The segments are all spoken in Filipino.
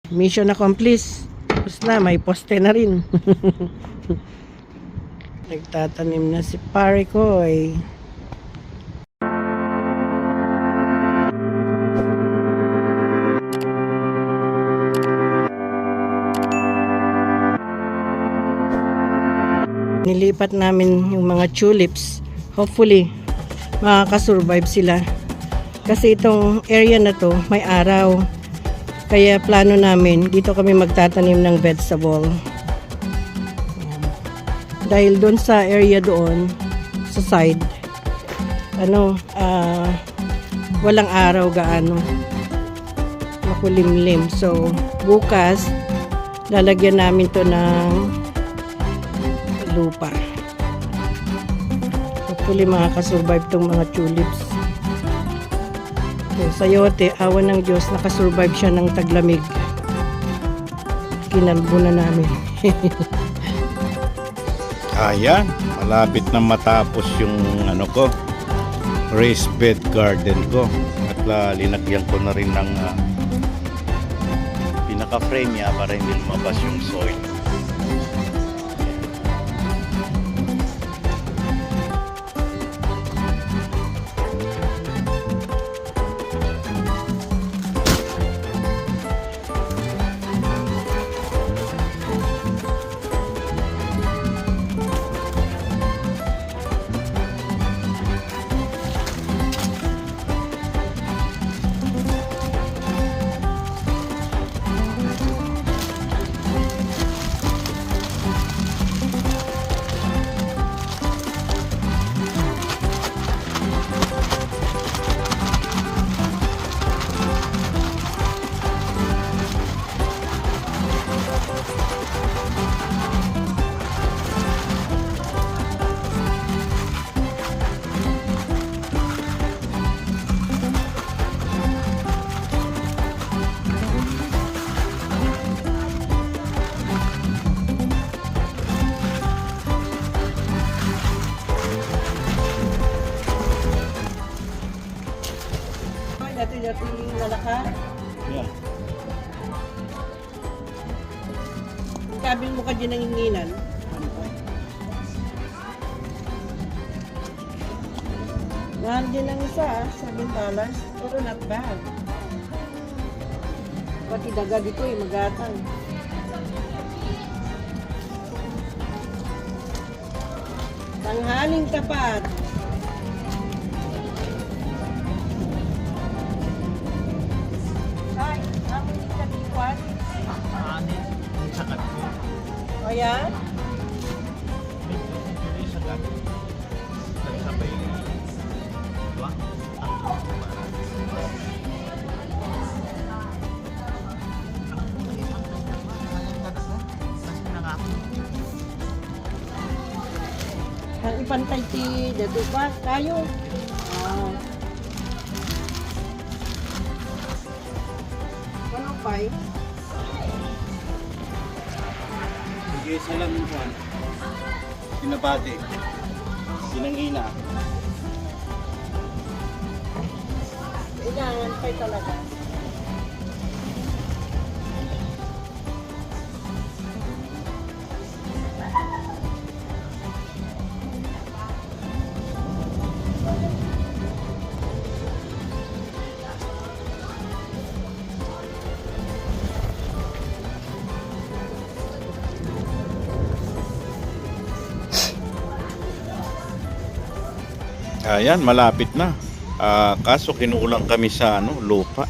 Mission accomplished. Tapos na, may poste na rin. Nagtatanim na si pare ko eh. Nilipat namin yung mga tulips. Hopefully, makakasurvive sila. Kasi itong area na to, may araw. Kaya plano namin, dito kami magtatanim ng vegetable. Ayan. Dahil doon sa area doon, sa side, walang araw gaano. Makulimlim. So, bukas, lalagyan namin to ng lupa. Hopefully makakasurvive tong mga tulips. So, sayote, awan ng Diyos, nakasurvive siya ng taglamig. Kinalbo na namin. Ayan, malapit na matapos yung raised bed garden ko. At linagyan ko na rin ng pinaka-frame niya para hindi lumabas yung soil. Dati lalaka. Yeah. Kabin mo ka dyan ng hinginan. Mahal din ang isa, $7. Pero not bad. Pati daga dito magatang. Tanghaling tapat. Ay, amin yung katiwan. Anin, sakat ko. O yan? May sakat. Sabay dua. Ang ipantay ti dito ba? Kayo? Ah. Ano pa eh? Sige, salam yung Juan. Pinabati. Sinangina. Kailangan pa talaga. Ayan, malapit na. Kaso kinukulang kami sa lupa.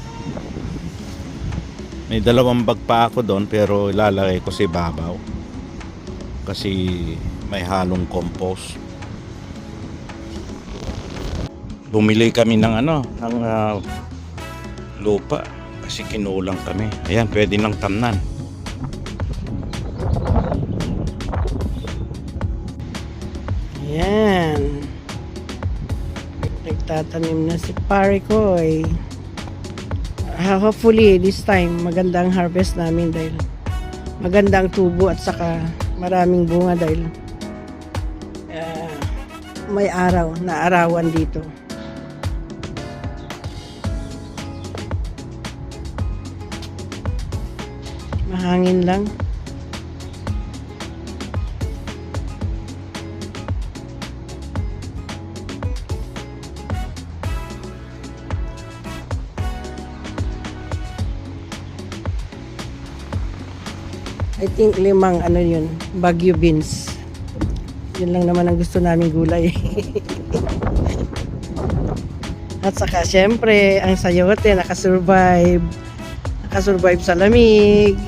May 2 bag pa ako doon pero ilalagay ko sa ibabaw. Kasi may halong compost. Bumili kami ng lupa kasi kinulang kami. Ayan, pwede nang tamnan. Ayan. Nagtatanim na si pare ko eh. Hopefully this time magandang harvest namin dahil magandang tubo at saka maraming bunga dahil may araw na arawan dito. Mahangin lang. I think 5 ano yun, Baguio beans. Yun lang naman ang gusto namin gulay. At saka syempre, ang sayote nakasurvive. Nakasurvive sa lamig.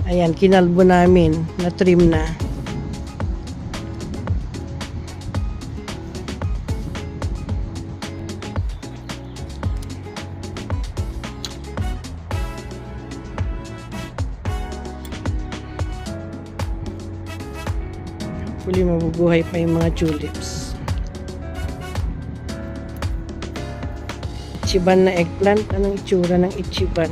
Ayan, kinalbo namin. Na-trim na. Huli mabubuhay pa yung mga tulips. Ichiban na eggplant. Anong itsura ng ichiban?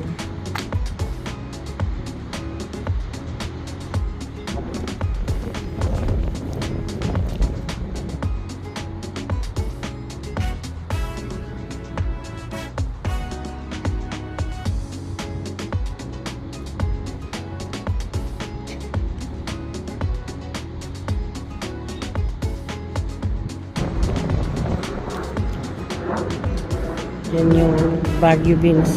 Yan yung Baguio beans.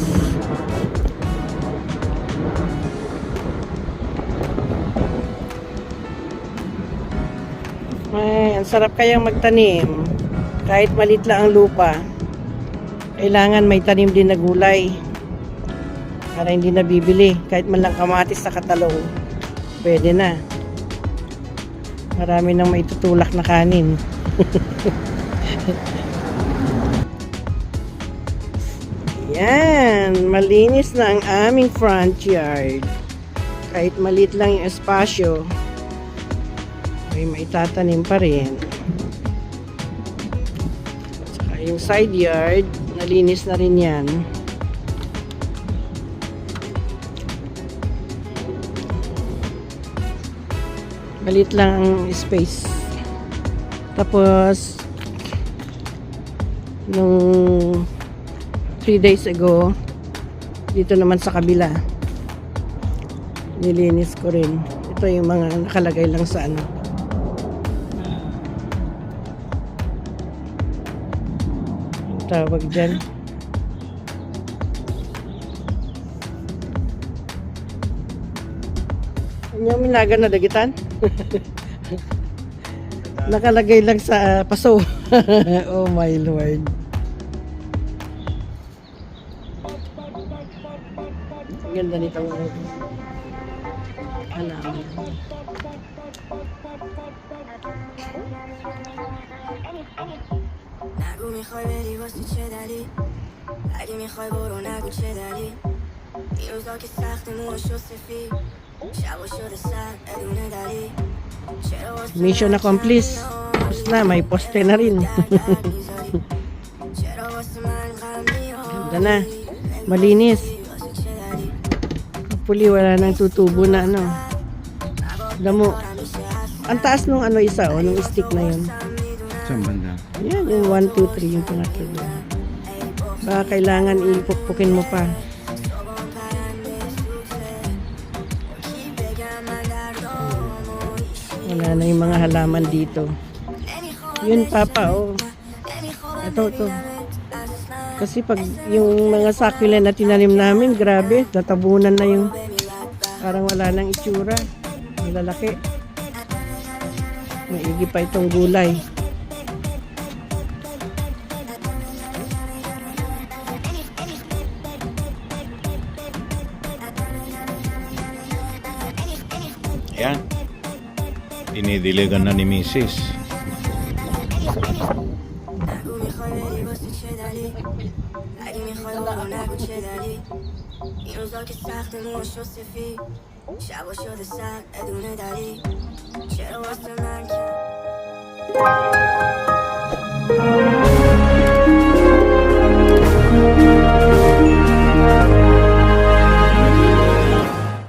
Ay, ang sarap kayang magtanim. Kahit malit lang ang lupa. Kailangan may tanim din na gulay. Para hindi nabibili. Kahit man lang kamatis sa katalong. Pwede na. Marami nang maitutulak na kanin. Yan, malinis na ang aming front yard. Kahit maliit lang yung espasyo, may maitatanim pa rin. Saka yung side yard, nalinis na rin yan. Maliit lang ang space. Tapos, nung 3 days ago, dito naman sa kabila, nilinis ko rin. Ito yung mga nakalagay lang sa ano. Ang tawag dyan. Ano yung minaga na dagitan? Nakalagay lang sa paso. Oh my Lord. Ang ganda nitong halaman. نگو میخوای بری واسه چه دلیل اگه میخوای برو نگو چه دلیل این روزا که سخت موشو سفید شبا شده سر بدون دلیل چرا واسه Mission accomplished. Tapos na, may poste na rin. چرا واسه من غم Ganda na. Malinis. Puli, wala nang tutubo na ano. Damo. Ang taas nung ano isa, o, nung stick na yun. Saan banda? Yan, yung 1, 2, 3 yung pinakita. Baka kailangan ipukpukin mo pa. Wala na yung mga halaman dito. Yun, Papa, oh. Ito. Kasi pag yung mga succulent na tinanim namin, grabe, tatabunan na yung parang wala nang itsura. Malalaki. Maigi pa itong gulay. Ayan. Dinidiligan na ni Mrs. نگو میخوای بری واسه چه دلیل اگه میخوای برو نگو چه دلیل این روزا که سخت موشو سفید شبا شده سر بدون دلیل چرا واسه من